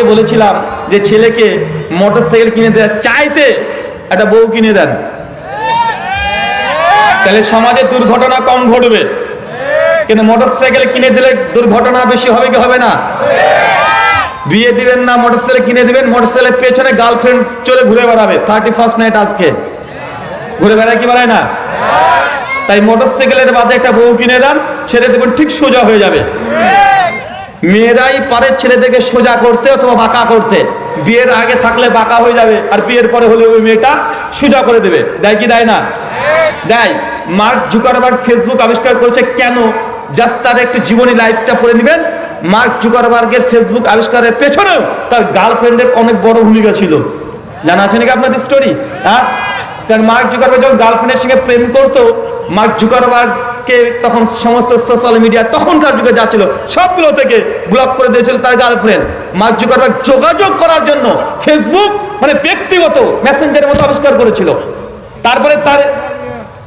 বলেছিলাম যে ছেলেকে মোটরসাইকেল কিনে দেওয়ার চাইতে একটা বউ কিনে দেন, তাহলে সমাজে দুর্ঘটনা কম ঘটবে। কিন্তু মোটরসাইকেল কিনে দিলে দুর্ঘটনা বেশি হবে কি হবে না? বিয়ে দিবেন না, মোটরসাইকেল কিনে দিবেন, মোটরসাইকেলের পেছনে গার্লফ্রেন্ড চলে ঘুরে বেড়াবে। 31st নাইট আজকে ঘুরে বেড়ায় কি বেড়ায় না? তাই মোটরসাইকেলের বাদে একটা বউ কিনে দেন, ছেড়ে দেবেন, ঠিক সোজা হয়ে যাবে। মেয়েরাই পারে ছেলেদেরকে সোজা করতে অথবা বাঁকা করতে। বিয়ের আগে থাকলে বাঁকা হয়ে যাবে, আর বিয়ের পরে হলে ওই মেয়েটা সোজা করে দেবে। দেয় কি দেয় না? দেয়। মার্ক জুকারবার্গ ফেসবুক আবিষ্কার করেছে কেন? জাস্ট তার একটু জীবনী লাইফটা পড়ে নেবেন। মার্ক জুকারবার্গের ফেসবুক আবিষ্কারের পেছনেও তার গার্লফ্রেন্ডের অনেক বড় ভূমিকা ছিল। জানা আছে নাকি আপনাদের স্টোরি? হ্যাঁ, কারণ মার্ক জুকারবার্গ যখন গার্লফ্রেন্ডের সঙ্গে প্রেম করতো, মার্ক জুকারবার্গকে তখন সমস্ত সোশ্যাল মিডিয়া তখনকার যুগে যা ছিল সবগুলো থেকে ব্লক করে দিয়েছিল তার গার্লফ্রেন্ড। মার্ক জুকারবার্গ যোগাযোগ করার জন্য ফেসবুক মানে ব্যক্তিগত মেসেঞ্জারের মতো আবিষ্কার করেছিল। তারপরে তার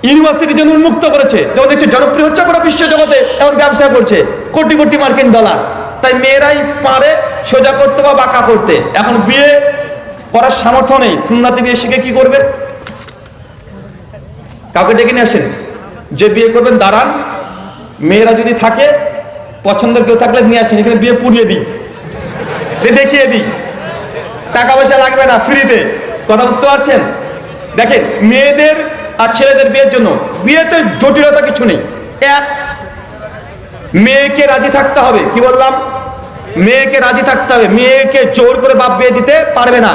ইউনিভার্সিটির জন্য উন্মুক্ত করেছে। যখন দেখছে জনপ্রিয় হচ্ছে গোটা বিশ্ব জগতে, এমন ব্যবসা করছে কোটি কোটি মার্কিন ডলার। তাই মেয়েরাই পারে সোজা করতে বা বাঁকা করতে। এখন বিয়ে করার সামর্থ্য নেই, সুন্নাতি বিয়ে শিখে কি করবে? কাউকে ডেকে নিয়ে আসেন, যে বিয়ে করবেন দাঁড়ান। মেয়েরা যদি থাকে, পছন্দের কেউ থাকলে নিয়ে আসেন, এখানে বিয়ে পুড়িয়ে দিই, দেখিয়ে দিই, টাকা পয়সা লাগবে না, ফ্রিতে। কথা বুঝতে পারছেন? দেখেন, মেয়েদের আর ছেলেদের বিয়ের জন্য বিয়েতে জটিলতা কিছু নেই। এক, মেয়েকে রাজি থাকতে হবে। কি বললাম? মেয়েকে রাজি থাকতে হবে। মেয়েকে জোর করে বাপ বিয়ে দিতে পারবে না।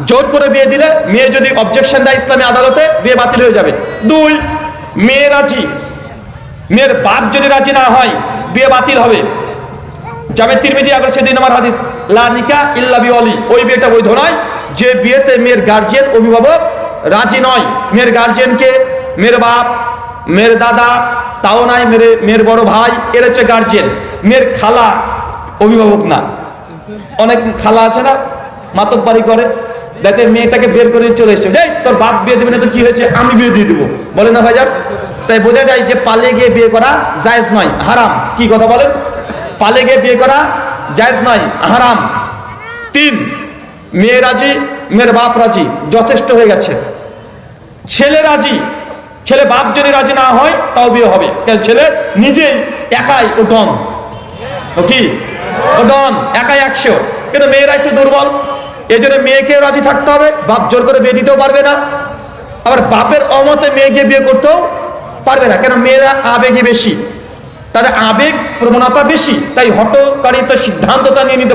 জোর করে বিয়ে দিলে মেয়ে যদি অবজেকশন দেয় ইসলামী আদালতে, বিয়ে বাতিল হয়ে যাবে। দুই, মেয়ে রাজি, মেয়ের বাপ যদি রাজি না হয়, বিয়ে বাতিল হবে। জামে তিরমিজি 11 নম্বর হাদিস, লা নিকাহ ইল্লা বিওয়ালি, ওই বিয়েটা বৈধ নয় যে বিয়েতে মেয়ের গার্জিয়ান অভিভাবক রাজি নয়। মেয়ের গার্জিয়ানকে মেয়ের বাপ, মেয়ের দাদা, তাও নাই, মেয়ের বড় ভাই, এর হচ্ছে গার্জিয়ান। মেয়ের খালা অভিভাবক না। অনেক খালা আছে না, মাতব্বারি করে, দেখে মেয়েটাকে বের করে চলে এসছে, এই তোর বাপ বিয়ে দেবে না তো কি হয়েছে, আমি বিয়ে দিয়ে দেবো, বলে না ভাইজান? তাই বোঝা যায় যে পালিয়ে গিয়ে বিয়ে করা জায়েজ নয়, হারাম। কি কথা বলেন? পালিয়ে গিয়ে বিয়ে করা জায়েজ নয়, হারাম। তিন, মেয়ে রাজি, মেয়ের বাপ রাজি, যথেষ্ট হয়ে গেছে। ছেলে রাজি, ছেলে বাপ যদি রাজি না হয় তাও বিয়ে হবে। কারণ ছেলে নিজেই একাই ও ডন, ও কি ও ডন, একাই 100। কিন্তু মেয়েরা একটু দুর্বল, এই জন্য মেয়েকে রাজি থাকতে হবে। বাপ জোর করে বিয়ে দিতেও পারবে না, আবার বাপের অমতে মেয়েকে বিয়ে করতেও পারবে না। কেন? মেয়েরা আবেগে বেশি, তাদের আবেগ প্রবণতা বেশি, তাই হঠকারিতা সিদ্ধান্তটা নিয়ে নিতে